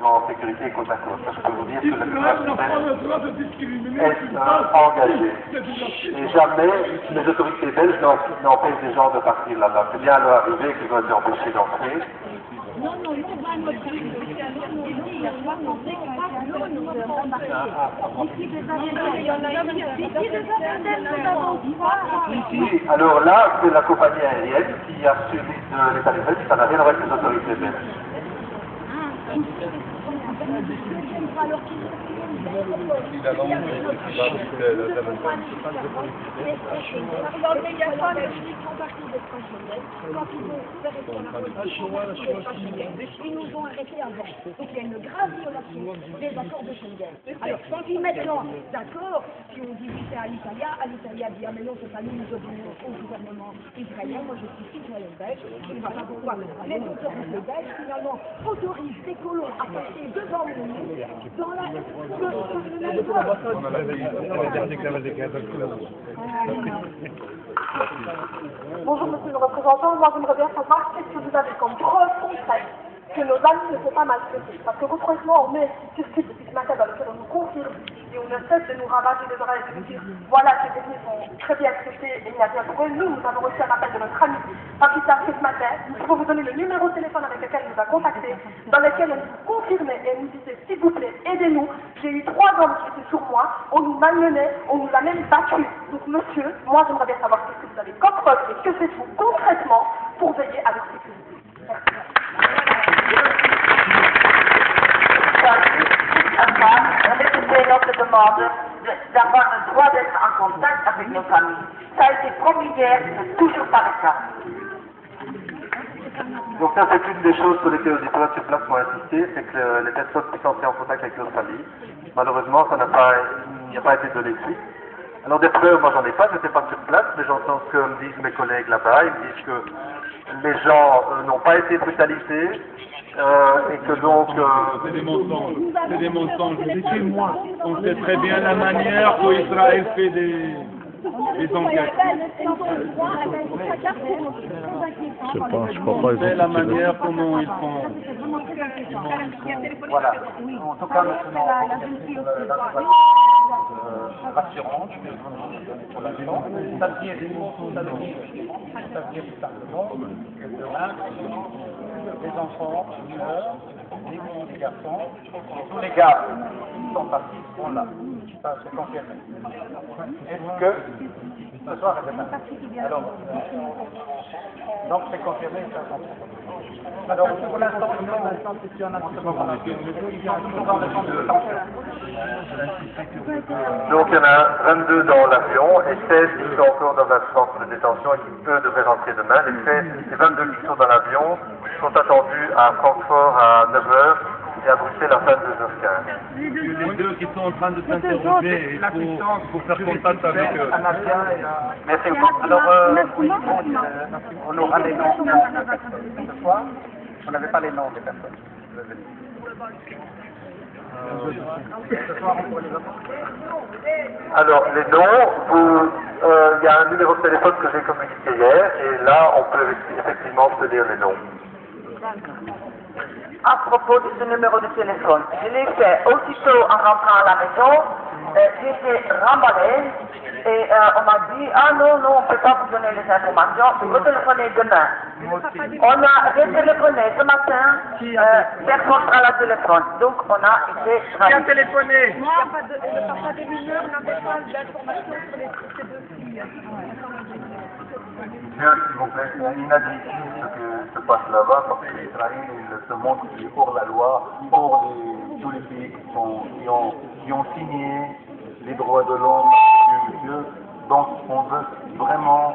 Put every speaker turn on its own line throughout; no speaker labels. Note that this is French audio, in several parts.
vivant en sécurité côte à côte. Je peux vous dire que le gouvernement est engagé. Et jamais les autorités belges n'empêchent des gens de partir là-bas. C'est bien à leur arrivée qu'ils veulent les empêcher d'entrer.
Non, il faut pas notre pays.
Ici, alors là, c'est la compagnie aérienne qui a suivi de l'État libyen, ça n'a rien à voir avec les autorités belges.
Ils nous ont arrêtés avant. Donc il y a une grave violation des accords de Schengen. Alors, si maintenant, d'accord, si on dit oui, c'est à l'Italia dit ah mais non, c'est pas nous obéissons au gouvernement israélien, moi je suis citoyen belge, il ne va pas pourquoi les autorités belges finalement autorisent ces colons à passer devant nous dans la
Bonjour monsieur le représentant, moi j'aimerais bien savoir qu'est-ce que vous avez comme preuve concrète que nos amis ne sont pas maltraités. Parce que concrètement, on met sur site depuis ce matin dans lequel on nous confirme et on ne cesse de nous ravager les oreilles et de nous dire voilà, ces derniers sont très bien traités et il y a bien pour eux. Nous avons reçu un appel de notre ami Papita ce matin. Nous pouvons vous donner le numéro de téléphone avec lequel il nous a contactés, dans lequel elle nous confirmait et nous disait s'il vous plaît, aidez-nous. J'ai eu 3 hommes qui étaient sur moi, on nous malmenait, on nous a même battus. Donc monsieur, moi j'aimerais bien savoir qu'est-ce que vous avez comme preuve et que faites-vous concrètement pour veiller à leur sécurité. Merci.
Répéter notre demande d'avoir le droit d'être en contact avec nos familles. Ça a été promis hier, c'est toujours pas le cas.
Donc ça, c'est une des choses sur lesquelles les autorités sur place m'ont insisté, c'est que les personnes qui sont entrées en contact avec leur famille, malheureusement, il n'y a pas été donné suite. Alors des preuves, moi j'en ai pas, je n'étais pas sur place, mais j'entends ce que me disent mes collègues là-bas, ils me disent que les gens n'ont pas été brutalisés, et que donc...
C'est des mensonges, c'est moi. On sait très bien la manière dont Israël fait des enquêtes.
Je crois pas.
C'est la manière comment ils font.
Voilà. En tout cas, maintenant, rassurante que vous nous donnez pour l'instant. Ça veut dire tout simplement que demain, les enfants, mineurs, les filles, les garçons, et tous les gars qui sont partis seront là. Ça, c'est confirmé. Est-ce que ce soir et demain? Alors, donc c'est confirmé, ça confirmé. Alors, pour l'instant, c'est en moment-là. Ils sont toujours dans le centre de tension.
Donc il y en a 22 dans l'avion et 16 qui sont encore dans un centre de détention et qui eux devraient rentrer demain. Les 22 qui sont dans l'avion sont attendus à Francfort à 9h et à Bruxelles à 22h15.
Les deux qui sont en train de s'interroger, il faut faire contact avec eux.
Merci beaucoup. Alors, oui, on aura les noms des personnes. Ce soir, on n'avait pas les noms des personnes. Ce soir, on pourrait les avoir.
Alors les noms, il y a un numéro de téléphone que j'ai communiqué hier et là on peut effectivement obtenir les noms.
À propos de ce numéro de téléphone, je l'ai fait aussitôt en rentrant à la maison. J'étais remballée et on m'a dit ah non, on ne peut pas vous donner les informations, vous téléphonez demain. On a retéléphoné ce matin, personne à la téléphone, donc on a été
Qui a téléphoné?
Il n'y a pas de mineurs, n'avait pas d'informations sur ces 2 filles.
Bien, s'il vous plaît, c'est inadmissible ce que se passe là-bas parce que l'Israël se montre hors la loi, hors tous les pays qui ont signé les droits de l'homme du monsieur. Donc on veut vraiment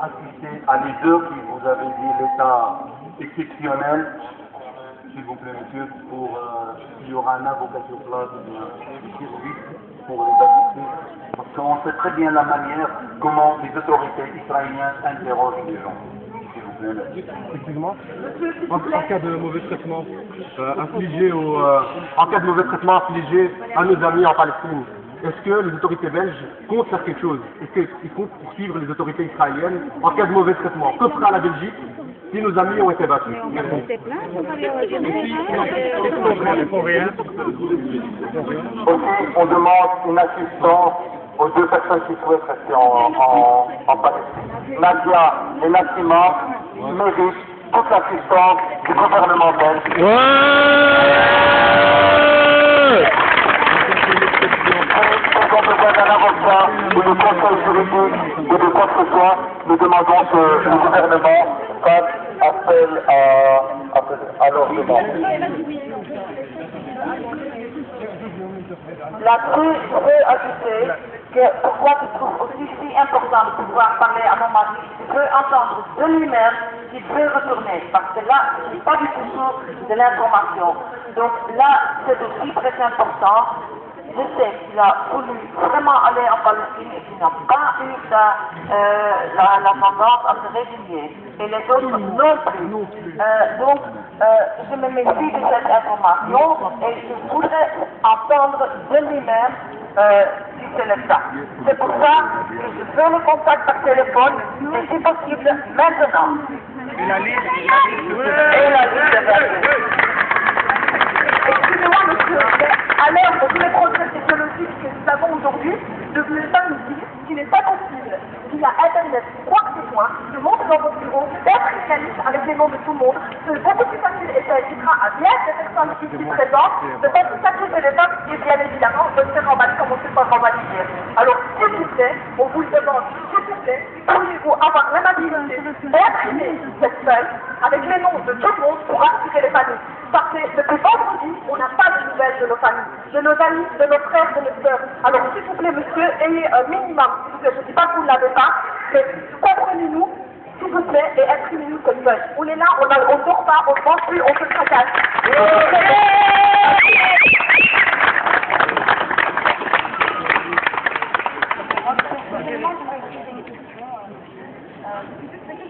assister à l'heure qui vous avez dit l'état exceptionnel, s'il vous plaît monsieur, pour il y aura un avocat sur place, un service pour les assister. Parce qu'on sait très bien la manière comment les autorités israéliennes interrogent les gens. S'il vous plaît.
Excusez-moi. En cas de mauvais traitement infligé à nos amis en Palestine, est-ce que les autorités belges comptent faire quelque chose? Est-ce qu'ils comptent poursuivre les autorités israéliennes en cas de mauvais traitement? Que fera la Belgique si nos amis ont été battus. Merci.
Aussi, on demande une assistance aux deux personnes qui souhaitent rester en Palestine. Nadia et Nassima méritent toute l'assistance du gouvernement belge. Ils ont besoin d'un avocat ou de conseil juridique ou de quoi que ce soit. Nous demandons que le gouvernement fasse appel à leur demande.
Là-dessus, je veux ajouter que pourquoi je trouve aussi si important de pouvoir parler à mon mari, je veux entendre de lui-même qu'il veut retourner, parce que là, je n'ai pas du tout sûr de l'information. Donc là, c'est aussi très important. Je sais qu'il a voulu vraiment aller en Palestine et qu'il n'a pas eu la tendance à se résigner. Et les autres non plus. Donc, je me méfie de cette information et je voudrais entendre de lui-même si c'est le cas. C'est pour ça que je veux le contact par téléphone et si possible maintenant. Et la liste de vertus.
Excusez-moi, monsieur, mais à l'heure de tous les progrès technologiques que nous avons aujourd'hui, le bulletin nous dit qu'il n'est pas possible, via Internet ou quoi que ce soit, de monter dans votre bureau, d'être réaliste avec les noms de tout le monde. C'est beaucoup plus facile et ça évitera à bien des personnes ici présentes de pas tout sacrifier les autres et bien évidemment de se faire remballer comme on ne sait pas remballer. Alors, s'il vous plaît, on vous le demande, s'il vous plaît, pourriez-vous avoir l'amabilité d'imprimer cette feuille avec les noms de tout le monde pour assurer les familles. Parce que depuis vendredi, on n'a pas de nouvelles de nos familles, de nos amis, de nos frères, de nos sœurs. Alors s'il vous plaît, monsieur, ayez un minimum, s'il vous plaît, je ne dis pas que vous ne l'avez pas, mais comprenez-nous, s'il vous plaît, et imprimez-nous cette feuille. On est là, on ne dort pas, on ne mange plus, on se tracasse.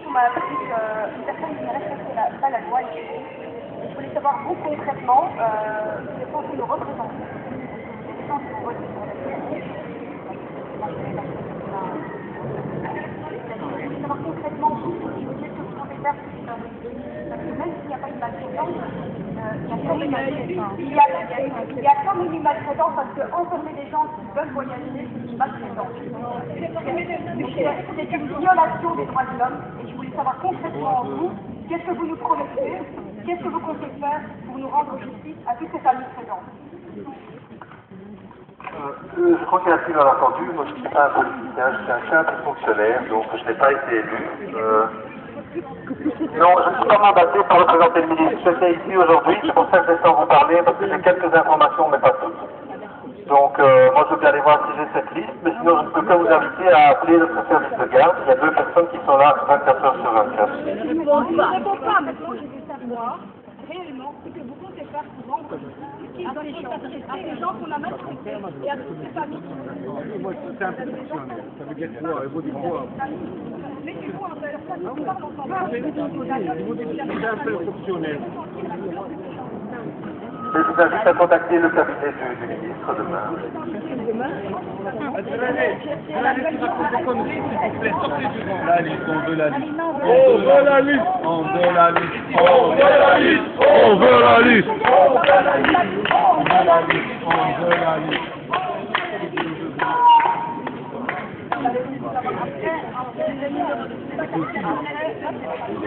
Vous m'avez appris qu'une personne qui ne respectait pas la loi ici. Je voulais savoir vous concrètement les gens qui nous représentent. Les gens qui nous représentent. Je voulais savoir concrètement vous, qu'est-ce que vous comptez faire parce que même s'il n'y a pas une maltraitance, il y a quand même une maltraitance parce qu'enfermer des gens qui veulent voyager, c'est une maltraitance. C'est une violation des droits de l'homme et je voulais savoir concrètement vous, qu'est-ce que vous nous promettez, qu'est-ce que vous comptez faire pour nous rendre justice à toutes ces familles présentes.
Je crois qu'il y a plus mal entendu. Moi, je ne suis pas un politicien, je suis un simple fonctionnaire, donc je n'ai pas été élu. Non, je ne suis pas mandaté pour représenter le ministre. J'étais ici aujourd'hui, c'est pour ça que j'essaie de vous parler, parce que j'ai quelques informations, mais pas toutes. Donc, moi, je veux bien aller voir si j'ai cette liste, mais sinon, je ne peux que vous inviter à appeler notre service de garde. Il y a 2 personnes qui sont là 24 heures sur 24.
Je ne réponds pas, maintenant, je veux savoir réellement ce que vous comptez faire pour rendre à ces gens qu'on a maltraités et à toutes ces familles.
C'est un peu fonctionnaire. Ça veut dire quoi? Il faut dire quoi?
Mettez-vous en valeur, ça ne parle ensemble.
C'est un peu fonctionnaire.
Je vous invite à contacter le cabinet du ministre demain.
La liste, on veut la liste. On veut la liste. On veut la liste. On veut la liste. On veut la liste. On veut la liste. On veut la liste.